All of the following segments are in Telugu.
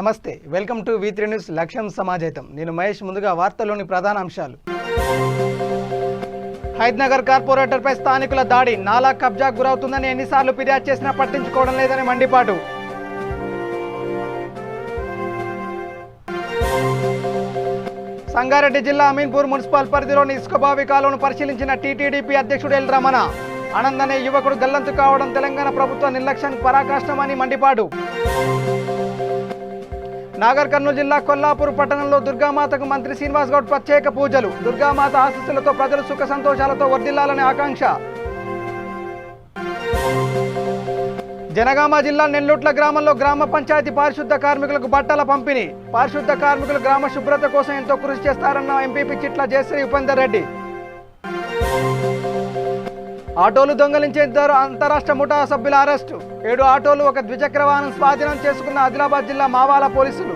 నమస్తే, వెల్కమ్ టు V3 న్యూస్ లక్ష్యం సమాజేతం. నేను మహేష్. ముందుగా వార్తల్లోని ప్రధాన అంశాలు. హైదనగర్ కార్పొరేటర్పై స్థానికుల దాడి. నాలా కబ్జా గురవుతుందని ఎన్నిసార్లు ఫిర్యాదు చేసినా పట్టించుకోవడం లేదని మండిపాటు. సంగారెడ్డి జిల్లా అమీన్పూర్ మున్సిపల్ పరిధిలోని ఇసుక బావి కాలువను పరిశీలించిన టీటీడీపీ అధ్యక్షుడు ఎల్ రమణ. ఆనంద్ అనే యువకుడు గల్లంతు కావడం తెలంగాణ ప్రభుత్వ నిర్లక్ష్యానికి పరాకాష్టమని మండిపాటు. నాగర్ కర్నూలు జిల్లా కొల్లాపూర్ పట్టణంలో దుర్గామాతకు మంత్రి శ్రీనివాస్ గౌడ్ ప్రత్యేక పూజలు. దుర్గామాత ఆశీస్సులతో ప్రజలు సుఖ సంతోషాలతో వర్ధిల్లాలనే ఆకాంక్ష. జనగామ జిల్లా నెల్లూట్ల గ్రామంలో గ్రామ పంచాయతీ పారిశుద్ధ కార్మికులకు బట్టల పంపిణీ. పారిశుద్ధ కార్మికులు గ్రామ శుభ్రత కోసం ఎంతో కృషి చేస్తారన్న ఎంపీపీ చిట్ల జయశ్రీ ఉపేందర్ రెడ్డి. ఆటోలు దొంగలించేందుకు అంతరాష్ట్ర ముఠా సభ్యుల అరెస్టు. 7 ఆటోలు, ఒక ద్విచక్ర వాహనం స్వాధీనం చేసుకున్న ఆదిలాబాద్ జిల్లా మావాల పోలీసులు.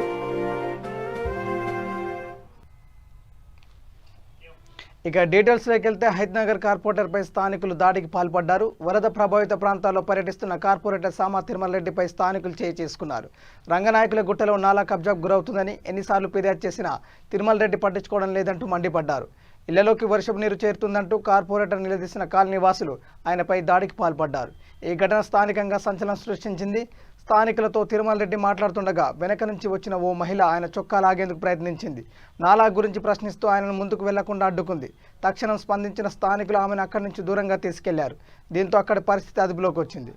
ఇక డీటెయిల్స్లోకి వెళ్తే హైదనగర్ కార్పొరేటర్పై స్థానికులు దాడికి పాల్పడ్డారు. వరద ప్రభావిత ప్రాంతాల్లో పర్యటిస్తున్న కార్పొరేటర్ సామా తిరుమల రెడ్డిపై స్థానికులు చేసుకున్నారు. రంగనాయకుల గుట్టలో నాలా కబ్జాకు గురవుతుందని ఎన్నిసార్లు ఫిర్యాదు చేసినా తిరుమల రెడ్డి పట్టించుకోవడం లేదంటూ మండిపడ్డారు. ఇళ్లలోకి వర్షపు నీరు చేరుతుందంటూ కార్పొరేటర్ నిలదీసిన కాలనీ వాసులు ఆయనపై దాడికి పాల్పడ్డారు. ఈ ఘటన స్థానికంగా సంచలనం సృష్టించింది. స్థానికులతో తిరుమల రెడ్డి మాట్లాడుతుండగా వెనక నుంచి వచ్చిన ఓ మహిళ ఆయన చొక్కా లాగేందుకు ప్రయత్నించింది. నాలా గురించి ప్రశ్నిస్తూ ఆయనను ముందుకు వెళ్లకుండా అడ్డుకుంది. తక్షణం స్పందించిన స్థానికులు ఆమెను అక్కడి నుంచి దూరంగా తీసుకెళ్లారు. దీంతో అక్కడి పరిస్థితి అదుపులోకి వచ్చింది.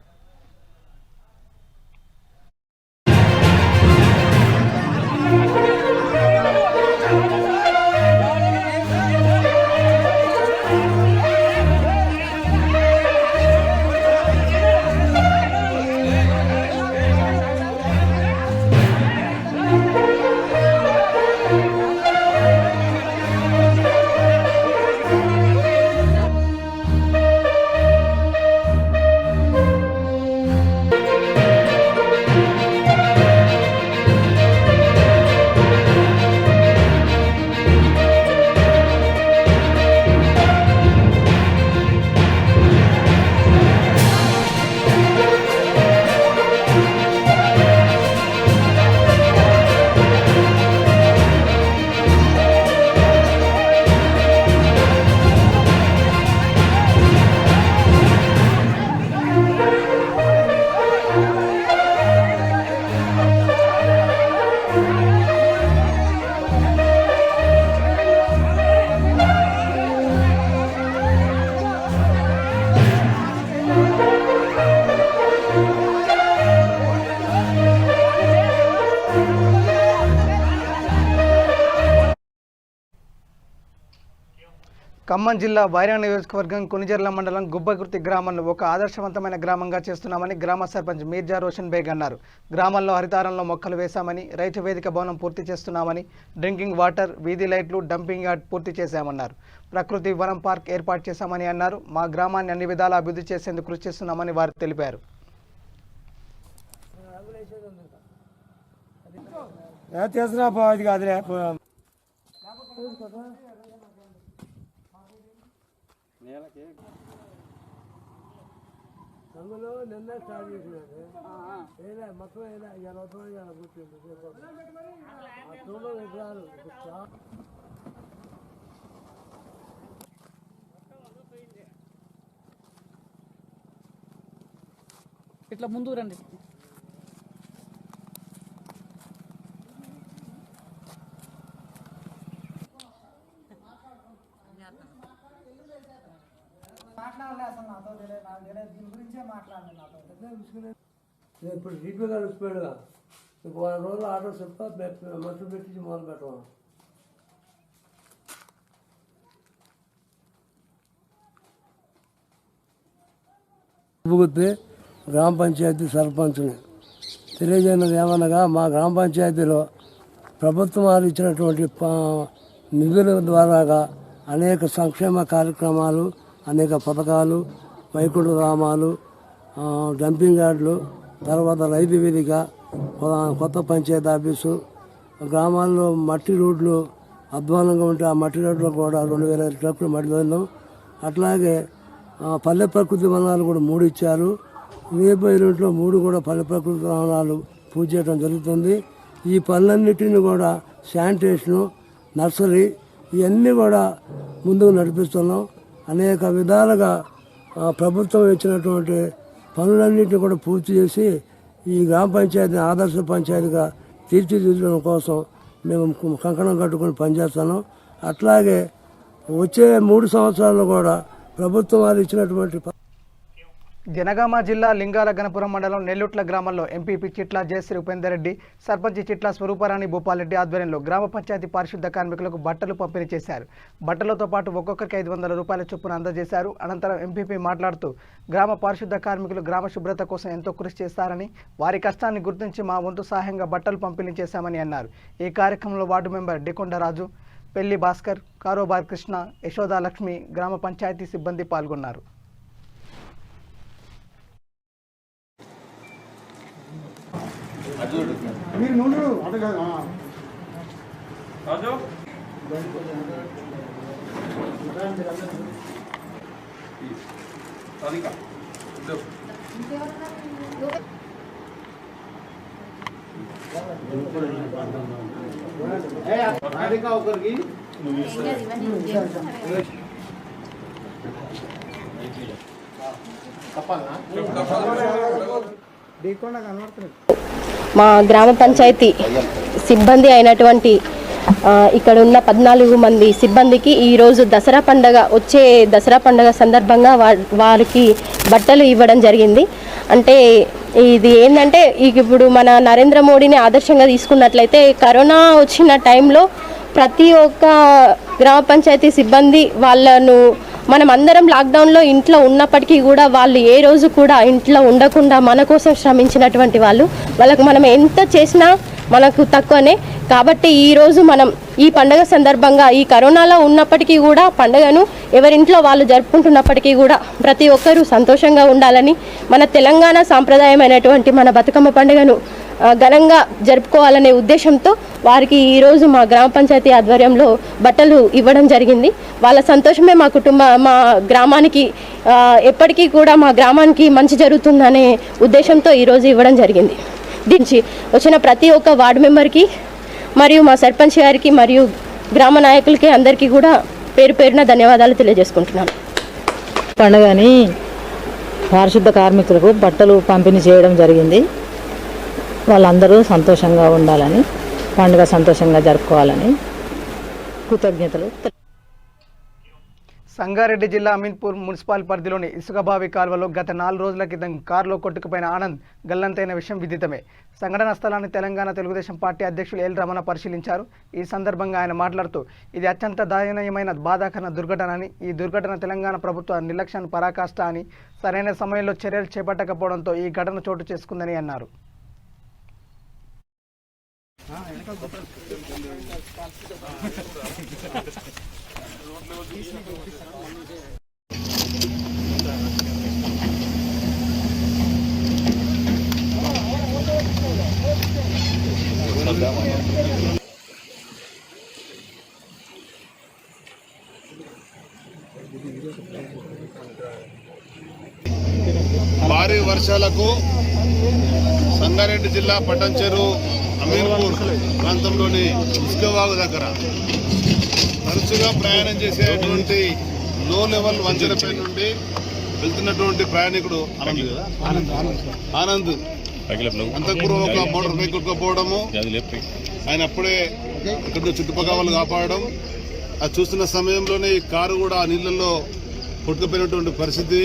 ఖమ్మం జిల్లా వైరా నియోజకవర్గం కొనిజర్ల మండలం గుబ్బకుర్తి గ్రామాన్ని ఒక ఆదర్శవంతమైన గ్రామంగా చేస్తున్నామని గ్రామ సర్పంచ్ మీర్జా రోషన్ బేగ్ అన్నారు. గ్రామంలో హరితారంలో మొక్కలు వేశామని, రైతు వేదిక భవనం పూర్తి చేస్తున్నామని, డ్రింకింగ్ వాటర్, వీధి లైట్లు, డంపింగ్ యార్డ్ పూర్తి చేశామన్నారు. ప్రకృతి వనం పార్క్ ఏర్పాటు చేశామని అన్నారు. మా గ్రామాన్ని అన్ని విధాలా అభివృద్ధి చేసేందుకు కృషి చేస్తున్నామని వారు తెలిపారు. అందులో నిన్న స్టార్ట్ చేసినది మొత్తం కూర్చుంది విగ్రహాలు ఇట్లా ముందుకు రండి. ఇప్పుడు జీపీ గారు స్పీడ్గా ఇంకో 1 రోజులు ఆర్డర్ చెప్తా మనుషులు పెట్టి మొదలు పెట్టాలి. గ్రామ పంచాయతీ సర్పంచ్ని తెలియజేయనది ఏమనగా, మా గ్రామ పంచాయతీలో ప్రభుత్వం వారు ఇచ్చినటువంటి నిధుల ద్వారాగా అనేక సంక్షేమ కార్యక్రమాలు, అనేక పథకాలు, వైకుంఠ ధామాలు, డంపింగ్ యార్డులు, తర్వాత రైతు వేదిక, కొత్త పంచాయతీ ఆఫీసు, గ్రామాల్లో మట్టి రోడ్లు అధ్వానంగా ఉంటే ఆ మట్టి రోడ్లు కూడా 2000 ట్రక్కులు మట్టి వదిలాం. అట్లాగే పల్లె ప్రకృతి వనాలు కూడా 3 ఇచ్చారు. రేపు 2 కూడా పల్లె ప్రకృతి వనాలు పూజ చేయడం జరుగుతుంది. ఈ పనులన్నిటిని కూడా శానిటేషను, నర్సరీ ఇవన్నీ కూడా ముందుకు నడిపిస్తున్నాం. అనేక విధాలుగా ప్రభుత్వం ఇచ్చినటువంటి పనులన్నింటినీ కూడా పూర్తి చేసి ఈ గ్రామ పంచాయతీని ఆదర్శ పంచాయతీగా తీర్చిదిద్దడం కోసం మేము కంకణం కట్టుకొని పనిచేస్తున్నాం. అట్లాగే వచ్చే 3 సంవత్సరాల్లో కూడా ప్రభుత్వం వారు ఇచ్చినటువంటి జనగామ జిల్లా లింగాల గణపురం మండలం నెల్లుట్ల గ్రామంలో ఎంపీపీ చిట్ల జయశ్రీ ఉపేందర్ రెడ్డి, సర్పంచ్ చిట్ల స్వరూపరాణి భూపాలరెడ్డి ఆధ్వర్యంలో గ్రామ పంచాయతీ పారిశుద్ధ కార్మికులకు బట్టలు పంపిణీ చేశారు. బట్టలతో పాటు ఒక్కొక్కరికి 500 రూపాయల చొప్పున అందజేశారు. అనంతరం ఎంపీపీ మాట్లాడుతూ గ్రామ పారిశుద్ధ కార్మికులు గ్రామ శుభ్రత కోసం ఎంతో కృషి చేస్తారని, వారి కష్టాన్ని గుర్తించి మా వంతు సహాయంగా బట్టలు పంపిణీ చేశామని అన్నారు. ఈ కార్యక్రమంలో వార్డు మెంబర్ డికొండరాజు, పెళ్లి భాస్కర్, కారోబార్ కృష్ణ, యశోదా లక్ష్మి, గ్రామ పంచాయతీ సిబ్బంది పాల్గొన్నారు. మా గ్రామ పంచాయతీ సిబ్బంది అయినటువంటి ఇక్కడ ఉన్న 14 మంది సిబ్బందికి ఈరోజు దసరా పండగ, వచ్చే దసరా పండగ సందర్భంగా వారికి బట్టలు ఇవ్వడం జరిగింది. అంటే ఇది ఏంటంటే ఇప్పుడు మన నరేంద్ర మోడీని ఆదర్శంగా తీసుకున్నట్లయితే కరోనా వచ్చిన టైంలో ప్రతి ఒక్క గ్రామ పంచాయతీ సిబ్బంది వాళ్ళను మనం అందరం లాక్డౌన్లో ఇంట్లో ఉన్నప్పటికీ కూడా వాళ్ళు ఏ రోజు కూడా ఇంట్లో ఉండకుండా మన కోసం శ్రమించినటువంటి వాళ్ళకు మనం ఎంత చేసినా మనకు తక్కువనే. కాబట్టి ఈరోజు మనం ఈ పండుగ సందర్భంగా ఈ కరోనాలో ఉన్నప్పటికీ కూడా పండుగను ఎవరింట్లో వాళ్ళు జరుపుకుంటున్నప్పటికీ కూడా ప్రతి ఒక్కరూ సంతోషంగా ఉండాలని, మన తెలంగాణ సాంప్రదాయమైనటువంటి మన బతుకమ్మ పండుగను ఘనంగా జరుపుకోవాలనే ఉద్దేశంతో వారికి ఈరోజు మా గ్రామ పంచాయతీ ఆధ్వర్యంలో బట్టలు ఇవ్వడం జరిగింది. వాళ్ళ సంతోషమే మా గ్రామానికి ఎప్పటికీ కూడా మా గ్రామానికి మంచి జరుగుతుందనే ఉద్దేశంతో ఈరోజు ఇవ్వడం జరిగింది. దీనికి వచ్చిన ప్రతి ఒక్క వార్డు మెంబర్కి మరియు మా సర్పంచ్ గారికి మరియు గ్రామ నాయకులకి అందరికీ కూడా పేరు పేరున ధన్యవాదాలు తెలియజేసుకుంటున్నాను. పండుగని పారిశుద్ధ కార్మికులకు బట్టలు పంపిణీ చేయడం జరిగింది. వాళ్ళందరూ సంతోషంగా ఉండాలని, పండుగ సంతోషంగా జరుపుకోవాలని కృతజ్ఞతలు. సంగారెడ్డి జిల్లా అమీన్పూర్ మున్సిపల్ పరిధిలోని ఇసుకబావి కాల్వలో గత 4 రోజుల క్రితం కారులో కొట్టుకుపోయిన ఆనంద్ గల్లంతైన విషయం విదితమే. సంఘటన స్థలాన్ని తెలంగాణ తెలుగుదేశం పార్టీ అధ్యక్షులు ఎల్ రమణ పరిశీలించారు. ఈ సందర్భంగా ఆయన మాట్లాడుతూ ఇది అత్యంత దయనీయమైన బాధాకరణ దుర్ఘటన అని, ఈ దుర్ఘటన తెలంగాణ ప్రభుత్వ నిర్లక్ష్యాన్ని పరాకాష్ట అని, సరైన సమయంలో చర్యలు చేపట్టకపోవడంతో ఈ ఘటన చోటు చేసుకుందని అన్నారు. భారీ వర్షాలకు సంగారెడ్డి జిల్లా పట్టంచెరు అమీర్పూర్ ప్రాంతంలోని ఇసుకవాగు దగ్గర తరచుగా ప్రయాణం చేసేటువంటి లో లెవెల్ వంచనపై నుండి వెళ్తున్నటువంటి ప్రయాణికుడు ఆనంద్ అంతఃపూర్వం ఒక మోటార్ బైక్ కొట్టుకుపోవడము, ఆయన అప్పుడే ఇక్కడ చుట్టుపక్కల వాళ్ళు కాపాడడం, అది చూస్తున్న సమయంలోనే ఈ కారు కూడా ఆ నీళ్ళల్లో కొట్టుకుపోయినటువంటి పరిస్థితి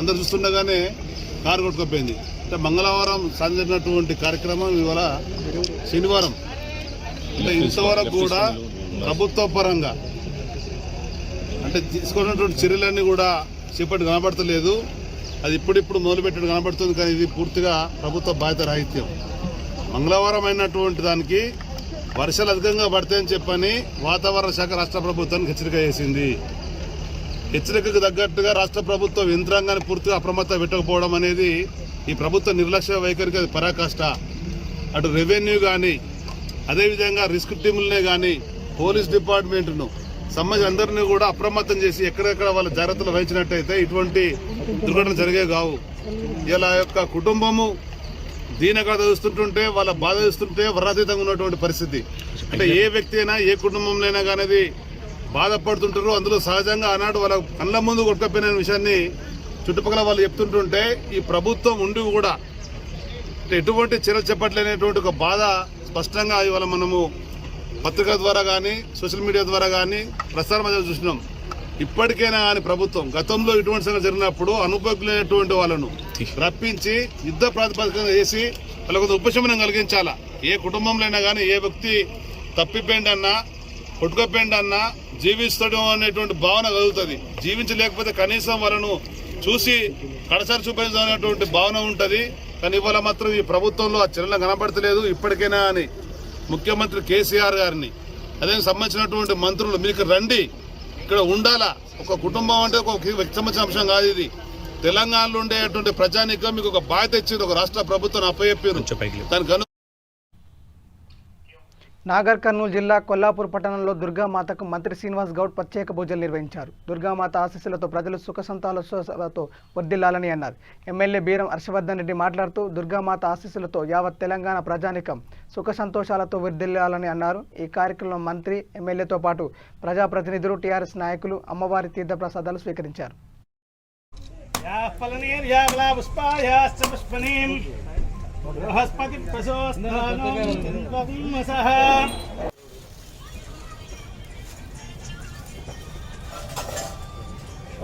అందరు చూస్తుండగానే కారు కొట్టుకుపోయింది. అంటే మంగళవారం సాధించినటువంటి కార్యక్రమం ఇవాళ శనివారం. అంటే ఇంతవరకు కూడా ప్రభుత్వ పరంగా అంటే తీసుకున్నటువంటి చర్యలన్నీ కూడా చేపట్టి కనబడతలేదు. అది ఇప్పుడిప్పుడు మొదలుపెట్టడం కనబడుతుంది, కానీ ఇది పూర్తిగా ప్రభుత్వ బాధ్యత రాహిత్యం. మంగళవారం అయినటువంటి దానికి వర్షాలు అధికంగా పడతాయని చెప్పని వాతావరణ శాఖ రాష్ట్ర ప్రభుత్వానికి హెచ్చరిక చేసింది. హెచ్చరికకు తగ్గట్టుగా రాష్ట్ర ప్రభుత్వం యంత్రాంగాన్ని పూర్తిగా అప్రమత్తం పెట్టకపోవడం అనేది ఈ ప్రభుత్వ నిర్లక్ష్య వైఖరికి అది పరాకాష్ట. అటు రెవెన్యూ కానీ, అదేవిధంగా రిస్క్ టీములనే కానీ, పోలీస్ డిపార్ట్మెంట్ను సంబంధించి అందరినీ కూడా అప్రమత్తం చేసి ఎక్కడెక్కడ వాళ్ళ జాగ్రత్తలు వహించినట్టయితే ఇటువంటి దుర్ఘటన జరిగే కావు. ఇలా యొక్క కుటుంబము దీనగాథ చూస్తుంటుంటే వాళ్ళ బాధ చూస్తుంటే వర్ణాతీతంగా ఉన్నటువంటి పరిస్థితి. అంటే ఏ వ్యక్తి అయినా ఏ కుటుంబంలో అయినా కానీ బాధపడుతుంటారు. అందులో సహజంగా ఆనాడు వాళ్ళ కళ్ళ ముందు కొట్టుకపోయిన విషయాన్ని చుట్టుపక్కల వాళ్ళు చెప్తుంటుంటే ఈ ప్రభుత్వం ఉండి కూడా ఎటువంటి చర్యలు చెప్పట్లేనటువంటి ఒక బాధ స్పష్టంగా ఇవాళ మనము పత్రికల ద్వారా కానీ సోషల్ మీడియా ద్వారా కానీ ప్రసార మాధ్యమాలు చూసినాం. ఇప్పటికైనా కానీ ప్రభుత్వం గతంలో ఇటువంటి సంఘటన జరిగినప్పుడు అనుభవజ్ఞులైనటువంటి వాళ్ళను రప్పించి యుద్ధ ప్రాతిపదికన చేసి వాళ్ళకు ఉపశమనం కలిగించాలా. ఏ కుటుంబంలో అయినా కానీ ఏ వ్యక్తి తప్పిపోయిండన్నా కొట్టుకపోయిండన్నా జీవిస్తాడు అనేటువంటి భావన కలుగుతుంది. జీవించలేకపోతే కనీసం వాళ్ళను చూసి కడసారి చూపించాలనేటువంటి భావన ఉంటుంది. కానీ ఇవాళ మాత్రం ఈ ప్రభుత్వంలో ఆ చర్యలు కనబడతలేదు. ఇప్పటికైనా అని ముఖ్యమంత్రి కేసీఆర్ గారిని అదే సంబంధించినటువంటి మంత్రులు మీకు రండి, ఇక్కడ ఉండాలా. ఒక కుటుంబం అంటే ఒక వ్యక్తి సంబంధించిన అంశం కాదు. ఇది తెలంగాణలో ఉండేటువంటి ప్రజానికం మీకు ఒక బాధ్యత ఇచ్చింది, ఒక రాష్ట్ర ప్రభుత్వం అప్పచెప్పారు. దానికి నాగర్ కర్నూలు జిల్లా కొల్లాపూర్ పట్టణంలో దుర్గామాతకు మంత్రి శ్రీనివాస్ గౌడ్ ప్రత్యేక పూజలు నిర్వహించారు. దుర్గామాత ఆశీస్సులతో ప్రజలు సుఖ సంతాలతో వర్ధిల్లాలని అన్నారు. ఎమ్మెల్యే బీరం హర్షవర్ధన్ రెడ్డి మాట్లాడుతూ దుర్గామాత ఆశీస్సులతో యావత్ తెలంగాణ ప్రజానికం సుఖ సంతోషాలతో వర్ధిల్లాలని అన్నారు. ఈ కార్యక్రమంలో మంత్రి, ఎమ్మెల్యేతో పాటు ప్రజాప్రతినిధులు, టీఆర్ఎస్ నాయకులు అమ్మవారి తీర్థప్రసాదాలు స్వీకరించారు. బృహస్పతి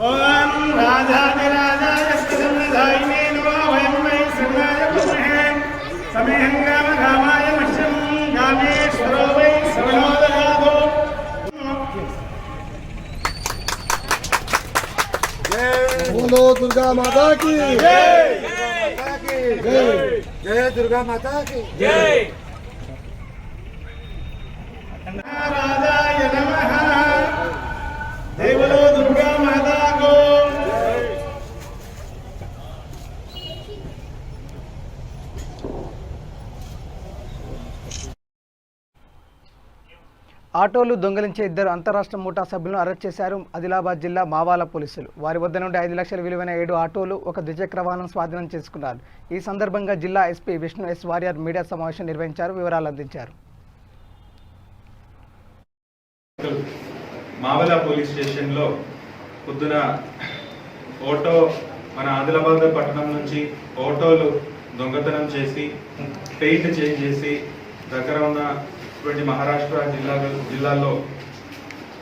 ఓం రాజాధిరాజాయ శ్రీసన్నిధాయినే నమో వయం వై శ్రీనాయ కుమహే సమేహం గామాయ మహ్యం గామేశ్వరో వై శ్రవణోదయాదో. बोलो दुर्गा माता की जय, जय जय दुर्गा माता की जय. राजाय नमः. देवलो दुर्गा माता को ఆటోలు దొంగిలించే ఇద్దరు అంతరాష్ట్ర ముఠా సభ్యులను అరెస్ట్ చేశారు ఆదిలాబాద్ జిల్లా మావాల పోలీసులు. వారి వద్ద నుండి 5 లక్షల విలువైన 7 ఆటోలు, ఒక ద్విచక్ర వాహనం స్వాధీనం చేసుకున్నారు. ఈ సందర్భంగా జిల్లా SP Vishnu S Warrier media సమావేశం నిర్వహించారు. వివరాలు అందించారు. మావల పోలీస్ స్టేషన్లో పొద్దున ఆటో మన ఆదిలాబాద్ పట్టణం నుంచి ఆటోలు దొంగతనం చేసి పెయింట్ చేంజ్ చేసి దగ్గర ఉన్న మహారాష్ట్ర జిల్లాల్లో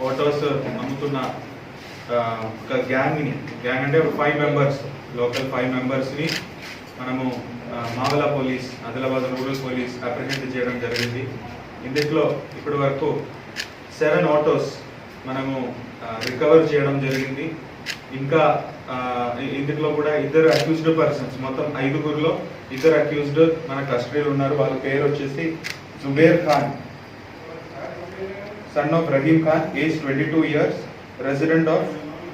ఆటోస్ అమ్ముతున్న ఒక గ్యాంగ్ అంటే 5 మెంబర్స్, లోకల్ 5 మెంబర్స్ని మనము Mavala police, Adilabad rural police apprehend చేయడం జరిగింది. ఇందులో ఇప్పటి వరకు 7 ఆటోస్ మనము రికవర్ చేయడం జరిగింది. ఇంకా ఇందులో కూడా 2 అక్యూజ్డ్ పర్సన్స్, మొత్తం 5గురిలో 2 అక్యూజ్డ్ మన కస్టడీలో ఉన్నారు. వాళ్ళ పేరు వచ్చేసి Zubair Khan, son of Rahim Khan, age 22 years, resident of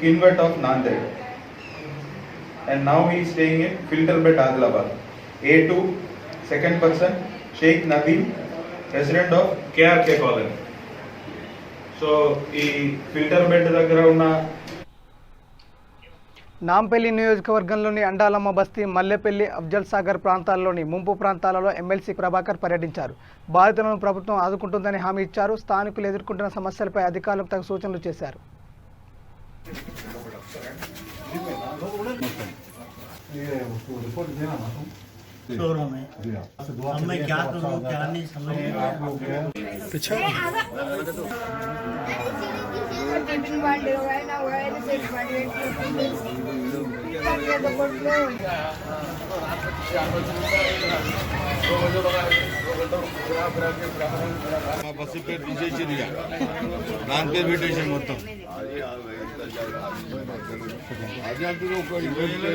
Kinwet of Nanded, and now he is staying in Filterbed, Adilabad. A2, second person, Sheikh Nadeem, resident of KRK colony. So ఈ Filterbed దగ్గర ఉన్న నాంపల్లి నియోజకవర్గంలోని అండాలమ్మ బస్తీ, మల్లెపల్లి, అఫ్జల్ సాగర్ ప్రాంతాల్లోని ముంపు ప్రాంతాలలో ఎమ్మెల్సీ ప్రభాకర్ పర్యటించారు. బాధితులను ప్రభుత్వం ఆదుకుంటుందని హామీ ఇచ్చారు. స్థానికులు ఎదుర్కొంటున్న సమస్యలపై అధికారులకు తగు సూచనలు చేశారు. బస్సు పేరు తీసేసి దాని పేరు పెట్టేసాం మొత్తం. అది అంటే ఒక 20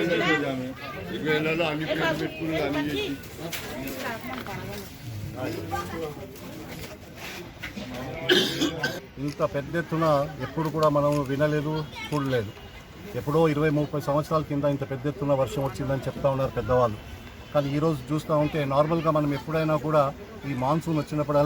అన్ని పేర్లు పెట్టుకుని అన్ని చేసి ఇంత పెద్ద ఎత్తున ఎప్పుడు కూడా మనం వినలేదు, చూడలేదు. ఎప్పుడో 20-30 సంవత్సరాల కింద ఇంత పెద్ద ఎత్తున వర్షం వచ్చిందని చెప్తా ఉన్నారు పెద్దవాళ్ళు. కానీ ఈరోజు చూస్తూ ఉంటే నార్మల్గా మనం ఎప్పుడైనా కూడా ఈ మాన్సూన్ వచ్చినప్పుడు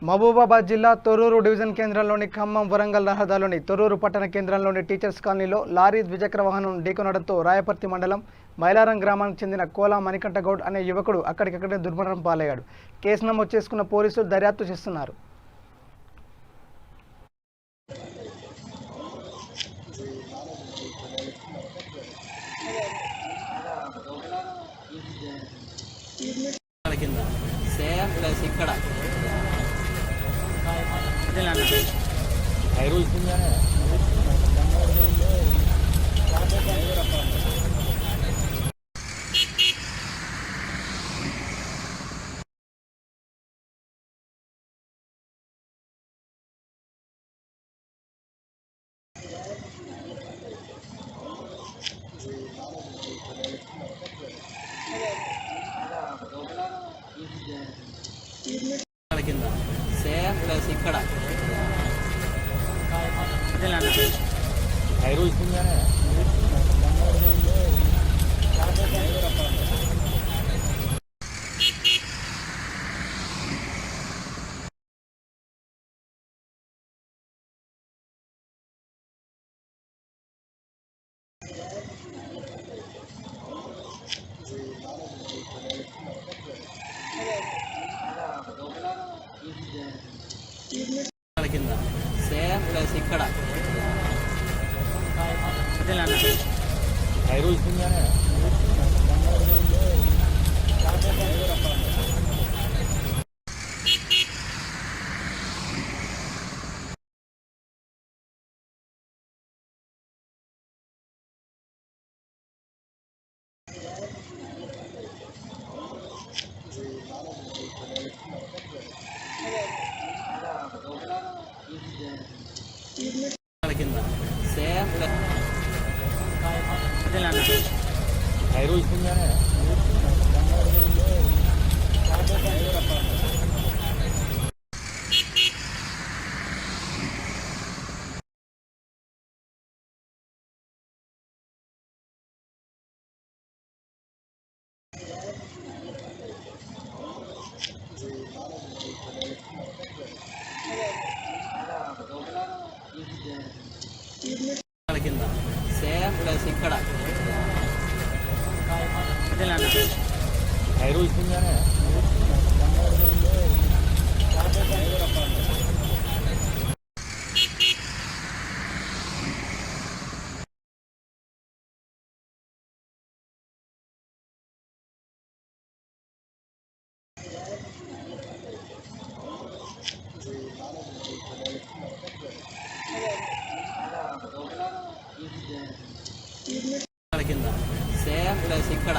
మహబూబాబాద్ జిల్లా తొర్రూరు డివిజన్ కేంద్రంలోని ఖమ్మం వరంగల్ రహదారిలోని తొర్రూరు పట్టణ కేంద్రంలోని టీచర్స్ కాలనీలో లారీ ద్విచక్ర వాహనం ఢీకొనడంతో రాయపర్తి మండలం మైలారం గ్రామానికి చెందిన కోలా మణికంఠ గౌడ్ అనే యువకుడు అక్కడికక్కడే దుర్మరణం పాలయ్యాడు. కేసు నమోదు చేసుకున్న పోలీసులు దర్యాప్తు చేస్తున్నారు. ఇక్కడ కింద సేమ్ ప్లస్ ఇక్కడ కింద సేమ్ ప్లస్ ఇక్కడ కింద సేమ్ కింద సేమ్ ప్లస్ ఇక్కడ కింద సేమ్ ప్లస్ ఇక్కడ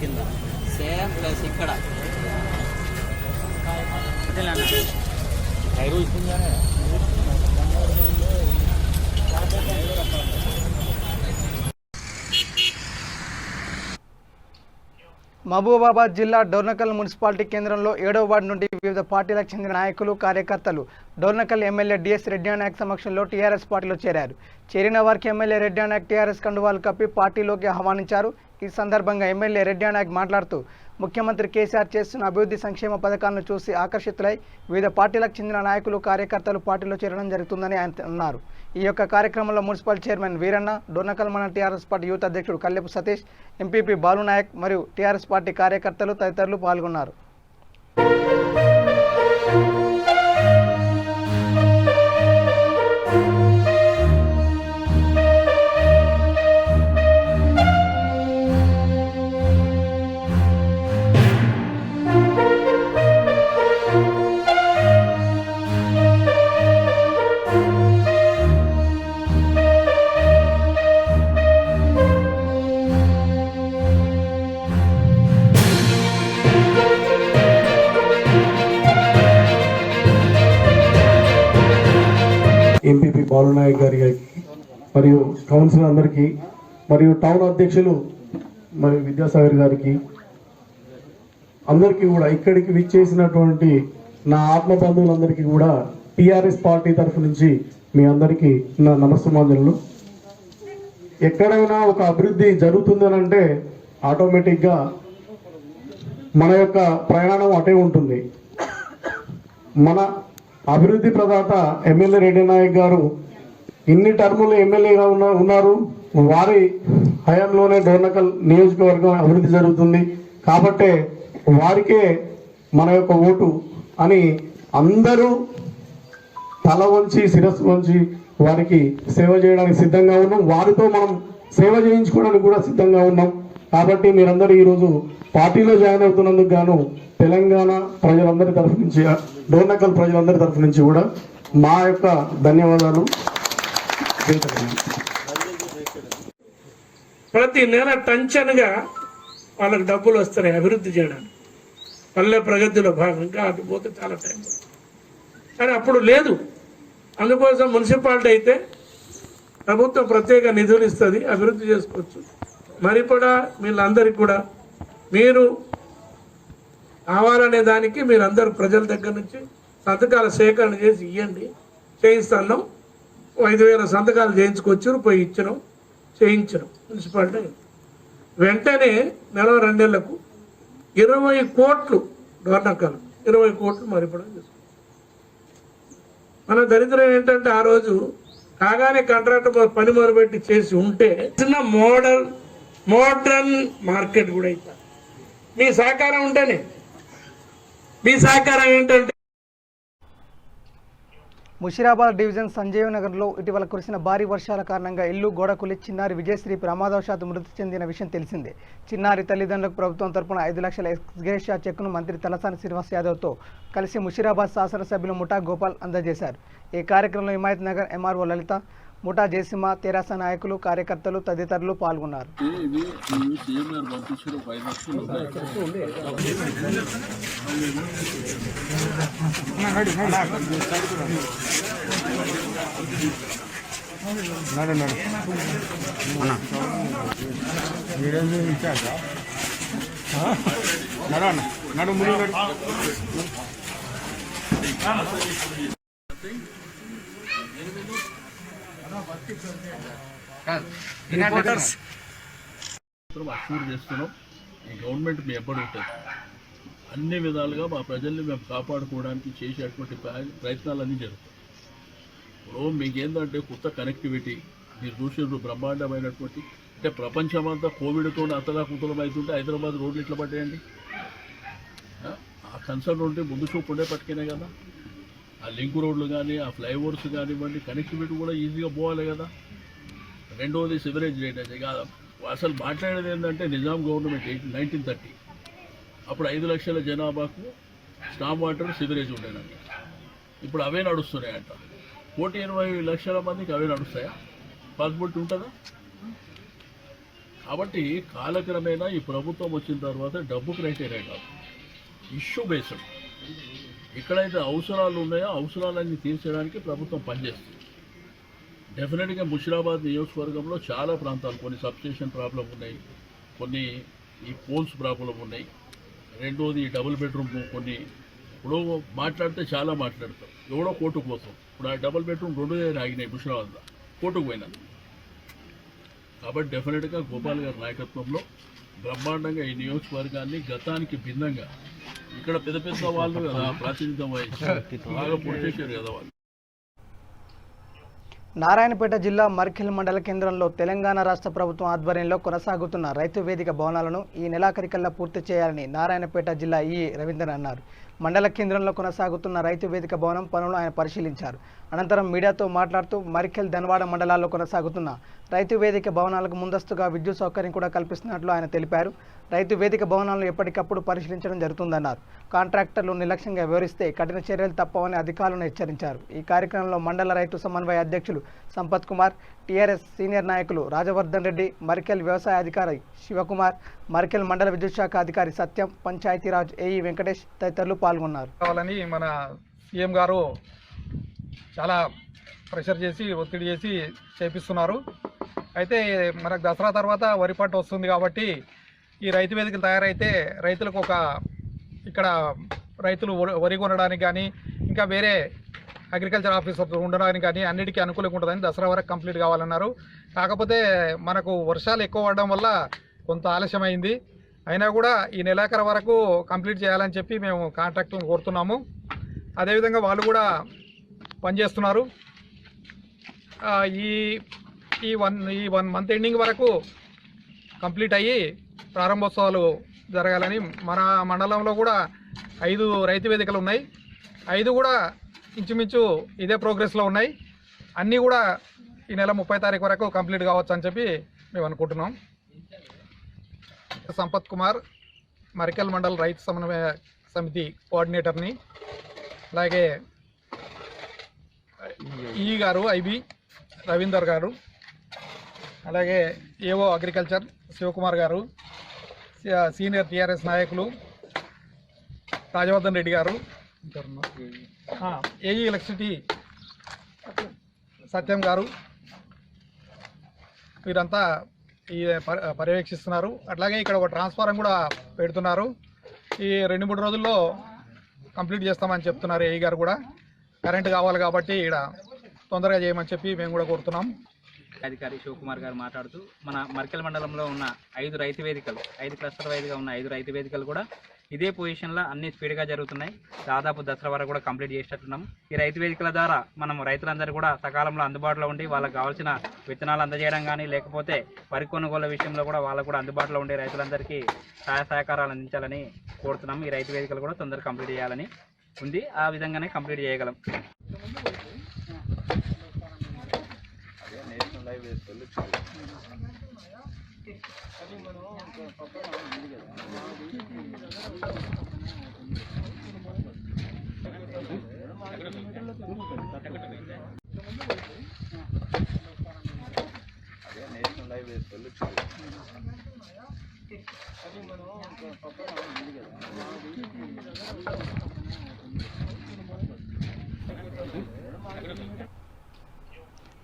కింద సేమ్ ప్లస్ ఇక్కడ మహబూబాబాద్ జిల్లా డోర్నకల్ మున్సిపాలిటీ కేంద్రంలో 7వ వార్డు నుండి వివిధ పార్టీలకు చెందిన నాయకులు కార్యకర్తలు డోర్నకల్ ఎమ్మెల్యే డిఎస్ రెడ్డినాయక్ సమక్షంలో టీఆర్ఎస్ పార్టీలో చేరారు. చేరిన వారికి ఎమ్మెల్యే రెడ్డినాయక్ టీఆర్ఎస్ కండువాలు కప్పి పార్టీలోకి ఆహ్వానించారు. ఈ సందర్భంగా ఎమ్మెల్యే రెడ్డినాయక్ మాట్లాడుతూ ముఖ్యమంత్రి కేసీఆర్ చేస్తున్న అభివృద్ధి సంక్షేమ పథకాలను చూసి ఆకర్షితులై వివిధ పార్టీలకు చెందిన నాయకులు కార్యకర్తలు పార్టీలో చేరడం జరుగుతుందని ఆయన అన్నారు. ఈ యొక్క కార్యక్రమంలో మున్సిపల్ చైర్మన్ వీరన్న, డోర్నకల్ మండల టీఆర్ఎస్ పార్టీ యూత్ అధ్యక్షుడు కల్లెపు సతీష్, ఎంపీపీ బాలునాయక్ మరియు టీఆర్ఎస్ పార్టీ కార్యకర్తలు తదితరులు పాల్గొన్నారు. ఎంపీపీ బాలునాయక్ గారికి మరియు కౌన్సిలర్ అందరికీ మరియు టౌన్ అధ్యక్షులు మరియు విద్యాసాగర్ గారికి అందరికీ కూడా ఇక్కడికి విచ్చేసినటువంటి నా ఆత్మ బంధువులందరికీ కూడా టీఆర్ఎస్ పార్టీ తరఫు నుంచి మీ అందరికీ నా నమస్సుమాంజలు. ఎక్కడైనా ఒక అభివృద్ధి జరుగుతుందనంటే ఆటోమేటిక్గా మన యొక్క ప్రయాణం అటే ఉంటుంది. మన అభివృద్ధి ప్రదాత ఎమ్మెల్యే రెడ్డి నాయక్ గారు ఇన్ని టర్ములు ఎమ్మెల్యేగా ఉన్నారు. వారి హయాంలోనే డోర్నకల్ నియోజకవర్గం అభివృద్ధి జరుగుతుంది కాబట్టే వారికే మన యొక్క ఓటు అని అందరూ తల వంచి శిరస్సు వంచి వారికి సేవ చేయడానికి సిద్ధంగా ఉన్నాం. వారితో మనం సేవ చేయించుకోవడానికి కూడా సిద్ధంగా ఉన్నాం. కాబట్టి మీరందరూ ఈరోజు పార్టీలో జాయిన్ అవుతున్నందుకు గాను తెలంగాణ ప్రజలందరి తరఫు నుంచి, డోర్నకల్ ప్రజలందరి తరఫు నుంచి కూడా మా యొక్క ధన్యవాదాలు. ప్రతి నెల టంచన్గా వాళ్ళకి డబ్బులు వస్తున్నాయి అభివృద్ధి చేయడానికి. పల్లె ప్రగతిలో భాగంగా అటు పోతే చాలా టైం పడుతుంది, కానీ అప్పుడు లేదు. అందుకోసం మున్సిపాలిటీ అయితే ప్రభుత్వం ప్రత్యేక నిధులు ఇస్తుంది, అభివృద్ధి చేసుకోవచ్చు. మరి కూడా వీళ్ళందరికీ కూడా మీరు కావాలనే దానికి మీరందరూ ప్రజల దగ్గర నుంచి సంతకాల సేకరణ చేసి ఇవ్వండి, చేయిస్తున్నాం. 5,000 సంతకాలు చేయించుకొచ్చారు, పోయి ఇచ్చినాం, చేయించడం మున్సిపాలిటీ. వెంటనే నెల 2 నెలలకు 20 కోట్లు డోర్నకల్ 20 కోట్లు మరిపడం చేసుకుంటాం. మన దరిద్రం ఏంటంటే ఆ రోజు కాగానే కాంట్రాక్టర్ పని మొదలుపెట్టి చేసి ఉంటే చిన్న మోడర్న్ మార్కెట్ కూడా అవుతుంది. మీ సహకారం ఉంటేనే. మీ సహకారం ఏంటంటే ముషిరాబాద్ డివిజన్ సంజీవ్ నగర్లో ఇటీవల కురిసిన భారీ వర్షాల కారణంగా ఇల్లు గోడకులి చిన్నారి విజయశ్రీ ప్రమాదవశాత్తు మృతి చెందిన విషయం తెలిసిందే. చిన్నారి తల్లిదండ్రులకు ప్రభుత్వం తరపున 5 లక్షల ఎక్స్గ్రేషియా చెక్కును మంత్రి తలసాని శ్రీనివాస్ యాదవ్తో కలిసి ముషిరాబాద్ శాసనసభ్యులు ముఠా గోపాల్ అందజేశారు. ఈ కార్యక్రమంలో హిమాయత్ నగర్ ఎంఆర్ఓ లలిత, ముఠా జయసింహ, తెరాస నాయకులు, కార్యకర్తలు తదితరులు పాల్గొన్నారు. అష్యూర్ చేస్తున్నాం. ఈ గవర్నమెంట్ మీ ఎప్పుడు ఉంటుంది. అన్ని విధాలుగా మా ప్రజల్ని మేము కాపాడుకోవడానికి చేసేటువంటి ప్రయత్నాలన్నీ జరుగుతాయి. ఇప్పుడు మీకేందంటే కొత్త కనెక్టివిటీ మీరు చూసిన బ్రహ్మాండమైనటువంటి, అంటే ప్రపంచమంతా కోవిడ్తో అతలాకుతలం అవుతుంటే హైదరాబాద్ రోడ్లు ఇట్లా పట్టేయండి. ఆ కన్సర్న్ ఉంటే ముందు చూపు ఉండే పట్టుకునే కదా. ఆ లింక్ రోడ్లు కానీ, ఆ ఫ్లైఓవర్స్ కానివ్వండి, కనెక్టివిటీ కూడా ఈజీగా పోవాలి కదా. రెండవది సివరేజ్ డ్రైనేజ్ కాదు. అసలు మాట్లాడేది ఏంటంటే నిజాం గవర్నమెంట్ 1930 అప్పుడు 5 లక్షల జనాభాకు స్టామ్ వాటర్ సివరేజ్ ఉండేనంట. ఇప్పుడు అవే నడుస్తున్నాయంట. 1,80,00,000 మందికి అవే నడుస్తాయా? పాసిబిలిటీ ఉంటుందా? కాబట్టి కాలక్రమేణా ఈ ప్రభుత్వం వచ్చిన తర్వాత డబ్బు క్రైటీరియా కాదు, ఇష్యూ బేస్డ్. ఎక్కడైతే అవసరాలు ఉన్నాయో అవసరాలన్నీ తీర్చడానికి ప్రభుత్వం పనిచేస్తుంది. డెఫినెట్గా ముషిరాబాద్ నియోజకవర్గంలో చాలా ప్రాంతాలు కొన్ని సబ్స్టేషన్ ప్రాబ్లం ఉన్నాయి, కొన్ని ఈ పోల్స్ ప్రాబ్లం ఉన్నాయి. రెండోది డబుల్ బెడ్రూమ్ కొన్ని. ఇప్పుడు మాట్లాడితే చాలా మాట్లాడతాం, ఎవడో కోర్టుకు పోతాం. ఇప్పుడు ఆ డబుల్ బెడ్రూమ్ 2 ఆగినాయి ముషిరాబాద్లో, కోర్టుకు పోయినాను. కాబట్టి డెఫినెట్గా గోపాల్ గారి నాయకత్వంలో బ్రహ్మాండంగా ఈ నియోజకవర్గాన్ని గతానికి భిన్నంగా, ఇక్కడ పెద్ద పెద్ద వాళ్ళు కదా ప్రాతినిధ్యం వహించారు, బాగా పొట్టేశారు కదా వాళ్ళు. నారాయణపేట జిల్లా మర్ఖిల్ మండల కేంద్రంలో తెలంగాణ రాష్ట్ర ప్రభుత్వం ఆధ్వర్యంలో కొనసాగుతున్న రైతు వేదిక భవనాలను ఈ నెలాఖరికల్లా పూర్తి చేయాలని నారాయణపేట జిల్లా ఈఈ రవీందర్ అన్నారు. మండల కేంద్రంలో కొనసాగుతున్న రైతు వేదిక భవనం పనులను ఆయన పరిశీలించారు. అనంతరం మీడియాతో మాట్లాడుతూ మర్ఖిల్ ధన్వాడ మండలాల్లో కొనసాగుతున్న రైతు వేదిక భవనాలకు ముందస్తుగా విద్యుత్ సౌకర్యం కూడా కల్పిస్తున్నట్లు ఆయన తెలిపారు. రైతు వేదిక భవనాలను ఎప్పటికప్పుడు పరిశీలించడం జరుగుతుందన్నారు. కాంట్రాక్టర్లు నిర్లక్ష్యంగా వ్యవహరిస్తే కఠిన చర్యలు తప్పవని అధికారులను హెచ్చరించారు. ఈ కార్యక్రమంలో మండల రైతు సమన్వయ అధ్యక్షులు సంపత్ కుమార్, టీఆర్ఎస్ సీనియర్ నాయకులు రాజవర్ధన్ రెడ్డి, మర్కెల్ వ్యవసాయ అధికారి శివకుమార్, మర్కెల్ మండల విద్యుత్ శాఖ అధికారి సత్యం, పంచాయతీరాజ్ ఏఈ వెంకటేష్ తదితరులు పాల్గొన్నారు. కావాలని మన సీఎం గారు చాలా ప్రెషర్ చేసి ఒత్తిడి చేసి చేపిస్తున్నారు. అయితే మనకు దసరా తర్వాత వరి పంట వస్తుంది కాబట్టి ఈ రైతు వేదికలు తయారైతే రైతులకు ఇక్కడ రైతులు వరి కొనడానికి కానీ ఇంకా వేరే అగ్రికల్చర్ ఆఫీసర్ ఉండడానికి కానీ అన్నిటికీ అనుకూలంగా ఉంటుందని దసరా వరకు కంప్లీట్ కావాలన్నారు. కాకపోతే మనకు వర్షాలు ఎక్కువ పడడం వల్ల కొంత ఆలస్యమైంది. అయినా కూడా ఈ నెలాఖరు వరకు కంప్లీట్ చేయాలని చెప్పి మేము కాంట్రాక్టులను కోరుతున్నాము. అదేవిధంగా వాళ్ళు కూడా పనిచేస్తున్నారు. ఈ వన్ మంత్ ఎండింగ్ వరకు కంప్లీట్ అయ్యి ప్రారంభోత్సవాలు జరగాలని మన మండలంలో కూడా 5 రైతు వేదికలు ఉన్నాయి. 5 కూడా ఇంచుమించు ఇదే ప్రోగ్రెస్లో ఉన్నాయి. అన్నీ కూడా ఈ నెల 30 తారీఖు వరకు కంప్లీట్ కావచ్చు అని చెప్పి మేము అనుకుంటున్నాం. సంపత్ కుమార్, మరికల్ మండల్ రైతు సమన్వయ సమితి కోఆర్డినేటర్ని, అలాగే ఈ గారు ఐబి రవీందర్ గారు, అలాగే ఏఓ అగ్రికల్చర్ శివకుమార్ గారు, సీనియర్ టీఆర్ఎస్ నాయకులు రాజవర్ధన్ రెడ్డి గారు, ఏఈ ఎలక్ట్రిసిటీ సత్యం గారు, వీరంతా ఈ పర్యవేక్షిస్తున్నారు. అట్లాగే ఇక్కడ ఒక ట్రాన్స్ఫారం కూడా పెడుతున్నారు. ఈ 2-3 రోజుల్లో కంప్లీట్ చేస్తామని చెప్తున్నారు. ఏఈ గారు కూడా కరెంట్ కావాలి కాబట్టి ఇక్కడ తొందరగా చేయమని చెప్పి మేము కూడా కోరుతున్నాం. అధికారి శివకుమార్ గారు మాట్లాడుతూ మన మర్కెల్ మండలంలో ఉన్న 5 రైతు వేదికలు, 5 క్లస్టర్ వైజ్గా ఉన్న 5 రైతు వేదికలు కూడా ఇదే పొజిషన్లో అన్ని స్పీడ్గా జరుగుతున్నాయి. దాదాపు దసరా వరకు కూడా కంప్లీట్ చేసేటట్టున్నాం. ఈ రైతు వేదికల ద్వారా మనం రైతులందరూ కూడా సకాలంలో అందుబాటులో ఉండి వాళ్ళకి కావాల్సిన విత్తనాలు అందజేయడం కానీ, లేకపోతే వరి కొనుగోలు విషయంలో కూడా వాళ్ళకు కూడా అందుబాటులో ఉండే రైతులందరికీ సహాయ సహకారాలు అందించాలని కోరుతున్నాం. ఈ రైతు వేదికలు కూడా తొందరగా కంప్లీట్ చేయాలని ఉంది. ఆ విధంగానే కంప్లీట్ చేయగలం.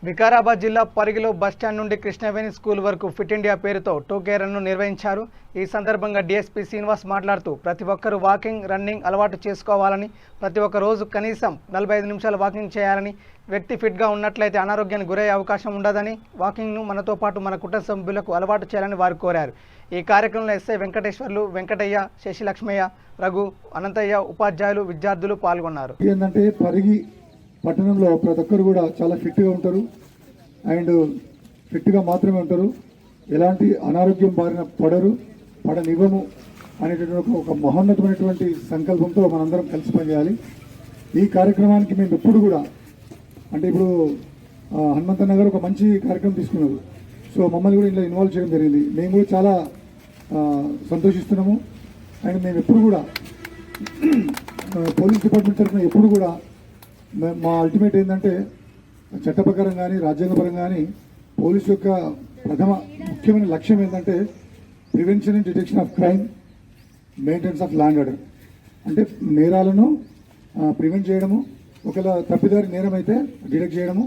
వికారాబాద్ జిల్లా పరిగిలో బస్టాండ్ నుండి కృష్ణవేణి స్కూల్ వరకు ఫిట్ ఇండియా పేరుతో టోకే రన్ను నిర్వహించారు. ఈ సందర్భంగా డీఎస్పీ శ్రీనివాస్ మాట్లాడుతూ ప్రతి ఒక్కరూ వాకింగ్, రన్నింగ్ అలవాటు చేసుకోవాలని, ప్రతి ఒక్క రోజు కనీసం 45 నిమిషాలు వాకింగ్ చేయాలని, వ్యక్తి ఫిట్గా ఉన్నట్లయితే అనారోగ్యానికి గురయ్యే అవకాశం ఉండదని, వాకింగ్ను మనతో పాటు మన కుటుంబ సభ్యులకు అలవాటు చేయాలని వారు కోరారు. ఈ కార్యక్రమంలో ఎస్ఐ వెంకటేశ్వర్లు, వెంకటయ్య, శశిలక్ష్మయ్య, రఘు, అనంతయ్య, ఉపాధ్యాయులు, విద్యార్థులు పాల్గొన్నారు. ఏంటంటే పరిగి పట్టణంలో ప్రతి ఒక్కరు కూడా చాలా ఫిట్గా ఉంటారు అండ్ ఫిట్గా మాత్రమే ఉంటారు. ఎలాంటి అనారోగ్యం బారిన పడనివ్వము అనేటటువంటి ఒక మహోన్నతమైనటువంటి సంకల్పంతో మనందరం కలిసి పనిచేయాలి. ఈ కార్యక్రమానికి మేము ఎప్పుడు కూడా అంటే ఇప్పుడు హనుమంతన్న గారు ఒక మంచి కార్యక్రమం తీసుకున్నారు. సో మమ్మల్ని కూడా ఇందులో ఇన్వాల్వ్ చేయడం జరిగింది. మేము కూడా చాలా సంతోషిస్తున్నాము. అండ్ మేము ఎప్పుడు కూడా పోలీస్ డిపార్ట్మెంట్ తరఫున ఎప్పుడు కూడా మా అల్టిమేట్ ఏంటంటే చట్ట ప్రకారం కానీ రాజ్యాంగపరంగా కానీ పోలీసు యొక్క ప్రథమ ముఖ్యమైన లక్ష్యం ఏంటంటే prevention and detection of crime, maintenance of land order. అంటే నేరాలను ప్రివెంట్ చేయడము, ఒకవేళ తప్పిదారి నేరం అయితే డిటెక్ట్ చేయడము,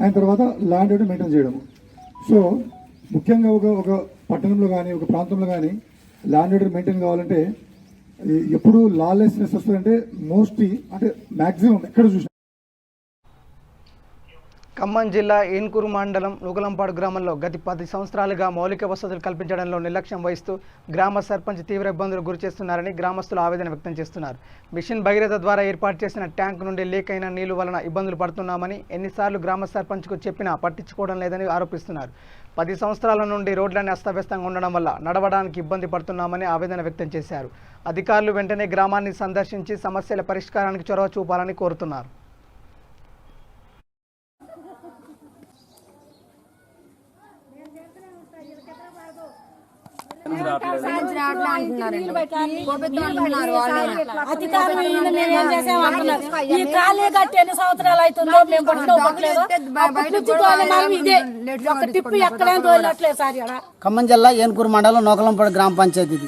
ఆయన తర్వాత ల్యాండ్ ఆర్డర్ మెయింటైన్ చేయడము. సో ముఖ్యంగా ఒక పట్టణంలో కానీ ఒక ప్రాంతంలో కానీ ల్యాండ్ ఆర్డర్ మెయింటైన్ కావాలంటే ఎప్పుడు లాలెస్నెస్ వస్తుందంటే మోస్ట్లీ అంటే మ్యాక్సిమం ఎక్కడ చూసినా. ఖమ్మం జిల్లా ఏన్కూరు మండలం నూకలంపాడు గ్రామంలో గత 10 సంవత్సరాలుగా మౌలిక వసతులు కల్పించడంలో నిర్లక్ష్యం వహిస్తూ గ్రామ సర్పంచ్ తీవ్ర ఇబ్బందులకు గురిచేస్తున్నారని గ్రామస్తులు ఆవేదన వ్యక్తం చేస్తున్నారు. మిషన్ భగీరథ ద్వారా ఏర్పాటు చేసిన ట్యాంక్ నుండి లీక్ అయిన నీళ్లు వలన ఇబ్బందులు పడుతున్నామని, ఎన్నిసార్లు గ్రామ సర్పంచ్కు చెప్పినా పట్టించుకోవడం లేదని ఆరోపిస్తున్నారు. 10 సంవత్సరాల నుండి రోడ్లన్నీ అస్తవ్యస్తంగా ఉండడం వల్ల నడవడానికి ఇబ్బంది పడుతున్నామని ఆవేదన వ్యక్తం చేశారు. అధికారులు వెంటనే గ్రామాన్ని సందర్శించి సమస్యల పరిష్కారానికి చొరవ చూపాలని కోరుతున్నారు. ఖమ్మం జిల్లా ఏన్కూరు మండలం నూకలంపాడు గ్రామ పంచాయతీ.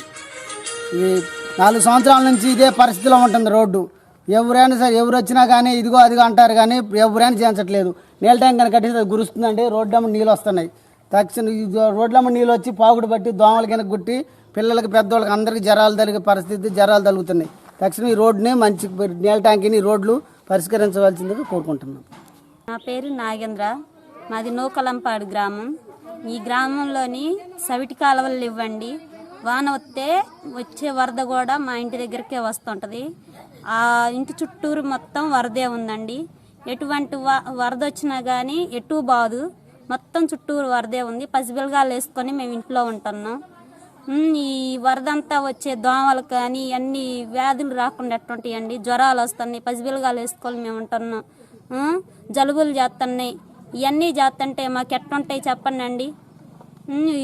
ఈ 4 సంవత్సరాల నుంచి ఇదే పరిస్థితిలో ఉంటుంది. రోడ్డు ఎవరైనా సరే ఎవరు వచ్చినా కానీ ఇదిగో అదిగో అంటారు కానీ ఎవరైనా చేయించట్లేదు. నీళ్ళ ట్యాంక్ కనుక కట్టేసి అది గురుస్తుందండి, రోడ్లమ్మ నీళ్ళు వస్తున్నాయి. తక్షణ రోడ్లమ్మ నీళ్ళు వచ్చి పాకుడు బట్టి దోమలు కనుక గుట్టి పిల్లలకి పెద్దవాళ్ళకి అందరికీ జ్వరాలు తగిలే పరిస్థితి జ్వరాలు తగులుతున్నాయి. తక్షణం ఈ రోడ్డుని మంచి నీళ్ళ ట్యాంక్ని రోడ్లు పరిష్కరించవలసిందిగా కోరుకుంటున్నాం. నా పేరు నాగేంద్ర, మాది నూకలంపాడు గ్రామం. ఈ గ్రామంలోని సవిటి కాలువలు ఇవ్వండి. వాన వస్తే వచ్చే వరద కూడా మా ఇంటి దగ్గరికే వస్తుంటుంది. ఆ ఇంటి చుట్టూరు మొత్తం వరదే ఉందండి. ఎటువంటి వరద వచ్చినా కానీ ఎటు బాదు, మొత్తం చుట్టూరు వరదే ఉంది. పసిబిల్గాలు వేసుకొని మేము ఇంట్లో ఉంటున్నాం. ఈ వరదంతా వచ్చే దోమలు కానీ అన్ని వ్యాధులు రాకుండా ఎట్టుంటాయండి, జ్వరాలు వస్తున్నాయి. పసిబిల్గాలు వేసుకొని మేము ఉంటున్నాం. జలుబులు చేస్తున్నాయి. ఇవన్నీ చేస్తుంటే మాకు ఎట్టుంటాయి చెప్పండి అండి.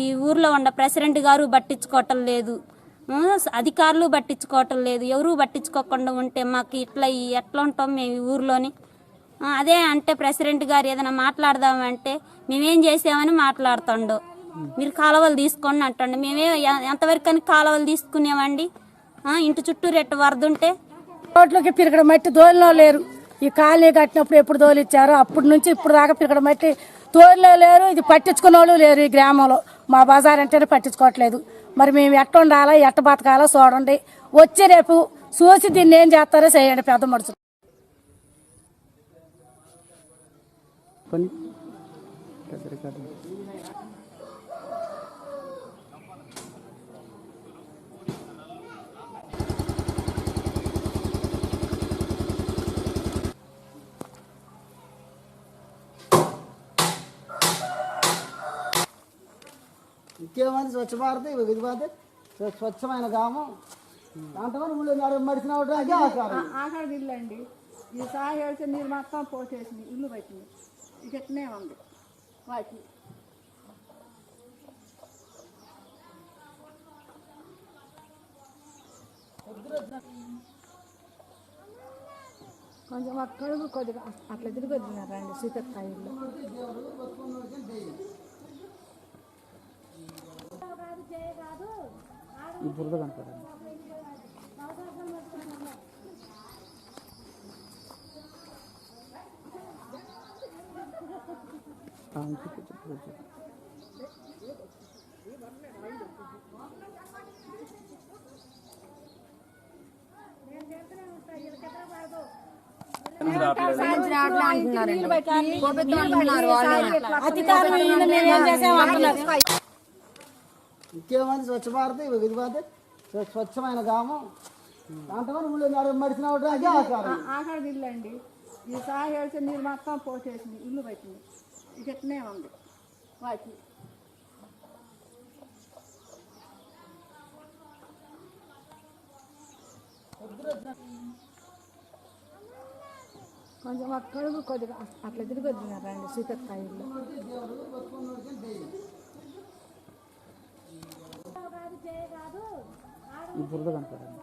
ఈ ఊర్లో ఉన్న ప్రెసిడెంట్ గారు పట్టించుకోవటం లేదు, అధికారులు పట్టించుకోవటం లేదు. ఎవరు పట్టించుకోకుండా ఉంటే మాకు ఎట్లా ఉంటాం మేము ఈ ఊర్లోని. అదే అంటే ప్రెసిడెంట్ గారు ఏదైనా మాట్లాడదామంటే మేమేం చేసామని మాట్లాడుతుండో, మీరు కాలువలు తీసుకోండి అంటండి. మేమే ఎంతవరకు అని కాలువలు తీసుకునేవండి. ఇంటి చుట్టూ రెట్టు వరద ఉంటే రోడ్లకి పిరకడ మట్టి దోలిలో లేరు. ఈ కాలనీ కట్టినప్పుడు ఎప్పుడు తోలిచ్చారో అప్పటి నుంచి ఇప్పుడు దాకా పిరకడ మట్టి తోలిలో లేరు. ఇది పట్టించుకునే వాళ్ళు లేరు ఈ గ్రామంలో. మా బజార్ అంటేనే పట్టించుకోవట్లేదు. మరి మేము ఎట్ట ఉండాలా, ఎట్ట బతకాలో చూడండి. వచ్చి రేపు చూసి దీన్ని ఏం చేస్తారో చేయండి పెద్ద మనుషులు. ఇంకేమైంది స్వచ్ఛ భారత్ ఇది భారత్ స్వచ్ఛమైన గ్రామం. దాంట్లో మడిచిన ఆఖరి ఇల్లు అండి. ఈ సాయి వేస్తే నీరు మొత్తం పోసేసింది, ఇల్లు పెట్టింది. ఇకనే ఉంది వాటి కొంచెం అక్కడికి కొద్దిగా అట్లా తిరిగి వదిలినారండి సీతకాయలు. బురద కనపడండి. ఇంకేమైంది స్వచ్ఛ భారత్ ఇది భారత్ స్వచ్ఛమైన గ్రామం. దాంట్లో మడిచిన ఆఖరి ఇల్లు అండి. ఈ సాయి వేస్తే నీరు మొత్తం పోసేసింది, ఇల్లు పెట్టింది. ఇకనే ఉంది వాటి కొంచెం అక్కడికి కొద్దిగా అట్లా తిరిగి వదిలినారండి సీతకాయలు. బురద కనపడండి.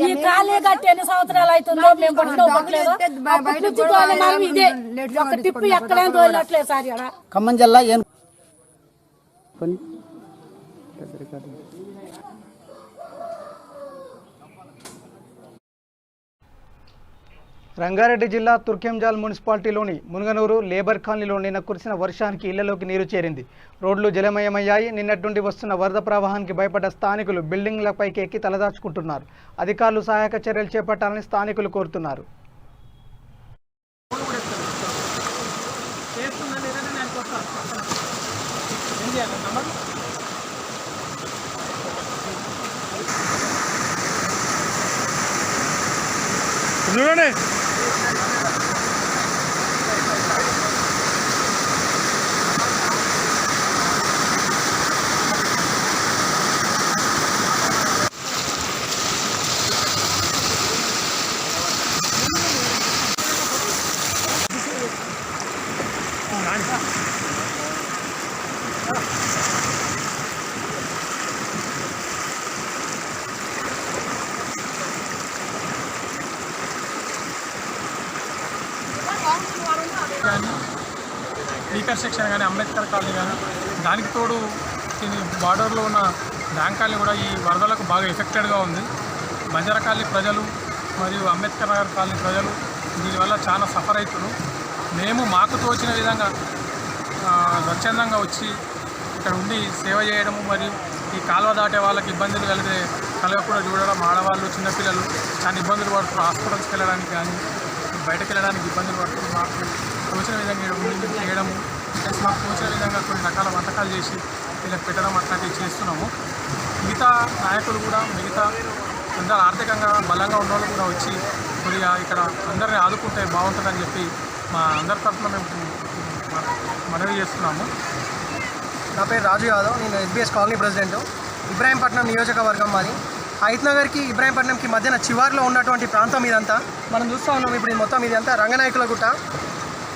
ఈ కాలనీ కట్టి ఎన్ని సంవత్సరాలు అవుతుందో మేము పట్టుకోవట్లేదు. ఇదే ఒక టిప్పు ఎక్కడైనా తోలట్లేదు సార్. ఖమ్మం జిల్లా రంగారెడ్డి జిల్లా తుర్కెంజాల్ మున్సిపాలిటీలోని మునుగనూరు లేబర్ కాలనీలో నిన్న కురిసిన వర్షానికి ఇళ్లలోకి నీరు చేరింది. రోడ్లు జలమయమయ్యాయి. నిన్నటి నుండి వస్తున్న వరద ప్రవాహానికి భయపడ్డ స్థానికులు బిల్డింగ్లపైకి ఎక్కి తలదాచుకుంటున్నారు. అధికారులు సహాయక చర్యలు చేపట్టాలని స్థానికులు కోరుతున్నారు. చూడండి సీనియర్ సెక్షన్ కానీ అంబేద్కర్ కాలనీ కానీ, దానికి తోడు ఇది బార్డర్లో ఉన్న బ్యాంక్ కాలనీ కూడా ఈ వరదలకు బాగా ఎఫెక్టెడ్గా ఉంది. బంజారా కాలనీ ప్రజలు మరియు అంబేద్కర్ నగర్ కాలనీ ప్రజలు దీనివల్ల చాలా సఫర్ అవుతున్నారు. మేము మాకు తోచిన విధంగా స్వచ్ఛందంగా వచ్చి ఇక్కడ ఉండి సేవ చేయడము, మరియు ఈ కాలువ దాటే వాళ్ళకి ఇబ్బందులు కలగకుండా చూడడం, ఆడవాళ్ళు చిన్నపిల్లలు చాలా ఇబ్బందులు పడుతున్నారు. హాస్పిటల్స్కి వెళ్ళడానికి కానీ బయటకు వెళ్ళడానికి ఇబ్బందులు పడుతున్నారు. మాకు తోచిన విధంగా ఉండి చేయడము, ప్లస్ మాకు తోచిన విధంగా కొన్ని రకాల వంటకాలు చేసి వీళ్ళకి పెట్టడం అట్లాంటివి చేస్తున్నాము. మిగతా నాయకులు కూడా, మిగతా అందరూ ఆర్థికంగా బలంగా ఉన్న వాళ్ళు కూడా వచ్చి కొద్దిగా ఇక్కడ అందరినీ ఆదుకుంటే బాగుంటుందని చెప్పి మా అందరి తరఫున మేము మనవి చేస్తున్నాము. నా పేరు రాజు యాదవ్, నేను ఎస్బీఎస్ కాలనీ ప్రెసిడెంట్. ఇబ్రాహీంపట్నం నియోజకవర్గం మాది. హైత్నగర్కి ఇబ్రాహీంపట్నంకి మధ్యన చివరిలో ఉన్నటువంటి ప్రాంతం ఇదంతా మనం చూస్తూ ఉన్నాం. ఇప్పుడు ఈ మొత్తం ఇదంతా రంగనాయకుల గుట్ట,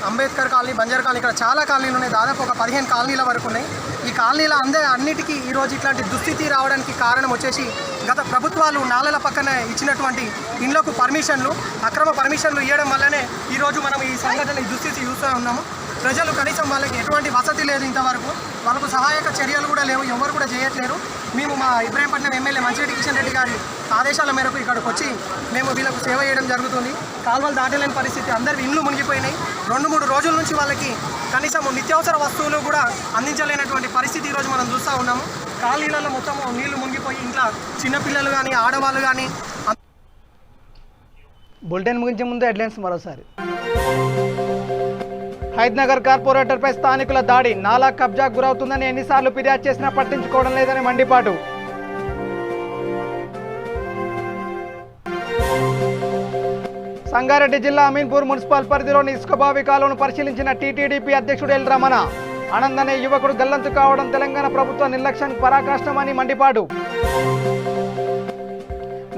అంబేద్కర్ కాలనీ, బంజారా కాలనీ, ఇక్కడ చాలా కాలనీలు ఉన్నాయి. దాదాపు ఒక 15 కాలనీల వరకు ఉన్నాయి. ఈ కాలనీల అన్నిటికీ ఈరోజు ఇట్లాంటి దుస్థితి రావడానికి కారణం వచ్చేసి గత ప్రభుత్వాలు నాలల పక్కన ఇచ్చినటువంటి ఇండ్లకు పర్మిషన్లు, అక్రమ పర్మిషన్లు ఇవ్వడం వల్లనే ఈరోజు మనం ఈ సంఘటన, ఈ దుస్థితి చూస్తూ ఉన్నాము. ప్రజలు కనీసం వాళ్ళకి ఎటువంటి వసతి లేదు, ఇంతవరకు వాళ్ళకు సహాయక చర్యలు కూడా లేవు, ఎవరు కూడా చేయట్లేరు. మేము మా ఇబ్రాహీంపట్నం ఎమ్మెల్యే మంచిరెడ్డి కిషన్ రెడ్డి గారి ఆదేశాల మేరకు ఇక్కడికి వచ్చి మేము వీళ్ళకు సేవ చేయడం జరుగుతుంది. కాలువలు దాటలేని పరిస్థితి, అందరి ఇండ్లు మునిగిపోయినాయి. 2-3 రోజుల నుంచి వాళ్ళకి కనీసం నిత్యావసర వస్తువులు కూడా అందించలేనటువంటి పరిస్థితి ఈరోజు మనం చూస్తూ ఉన్నాము. కాలనీలలో మొత్తం నీళ్లు మునిగిపోయి ఇంట్లో చిన్నపిల్లలు కానీ, ఆడవాళ్ళు కానీ. బులెటిన్ ముగించే ముందు హెడ్లైన్స్ మరోసారి. హైద్నగర్ కార్పొరేటర్పై స్థానికుల దాడి, నాలా కబ్జాకు గురవుతుందని ఎన్నిసార్లు ఫిర్యాదు చేసినా పట్టించుకోవడం లేదని మండిపాటు. సంగారెడ్డి జిల్లా అమీన్పూర్ మున్సిపల్ పరిధిలోని ఇసుక బావి కాలువను పరిశీలించిన టీటీడీపీ అధ్యక్షుడు ఎల్ రమణ. ఆనంద్ అనే యువకుడు గల్లంతు కావడం తెలంగాణ ప్రభుత్వ నిర్లక్ష్యానికి పరాకాష్ఠమని మండిపాటు.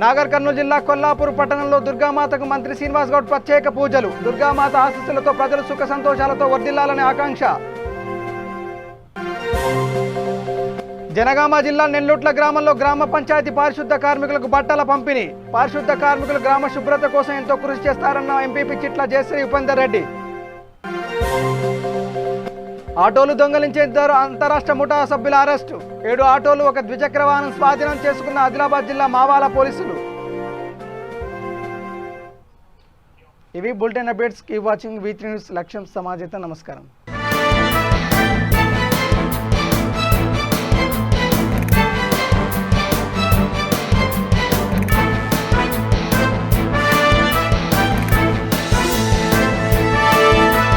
నాగర్ కర్నూలు జిల్లా కొల్లాపూర్ పట్టణంలో దుర్గామాతకు మంత్రి శ్రీనివాస్ గౌడ్ ప్రత్యేక పూజలు. దుర్గామాత ఆశీస్సులతో ప్రజలు సుఖ సంతోషాలతో వర్ధిల్లాలనే ఆకాంక్ష. జనగామ జిల్లా నెల్లూట్ల గ్రామంలో గ్రామ పంచాయతీ పారిశుద్ధ కార్మికులకు బట్టల పంపిణీ. పారిశుద్ధ కార్మికులు గ్రామ శుభ్రత కోసం ఎంతో కృషి చేస్తారన్న ఎంపీపీ చిట్ల జయశ్రీ ఉపేందర్ రెడ్డి. ఆటోలు దొంగలించేందుకు అంతరాష్ట్ర ముఠా సభ్యుల అరెస్టు. 7 ఆటోలు, 1 ద్విచక్ర వాహనం స్వాధీనం చేసుకున్న ఆదిలాబాద్ జిల్లా మావాల పోలీసులు. ఇవి bulletin updates. Keep watching V3 news. లక్ష్యం సమాజత. నమస్కారం.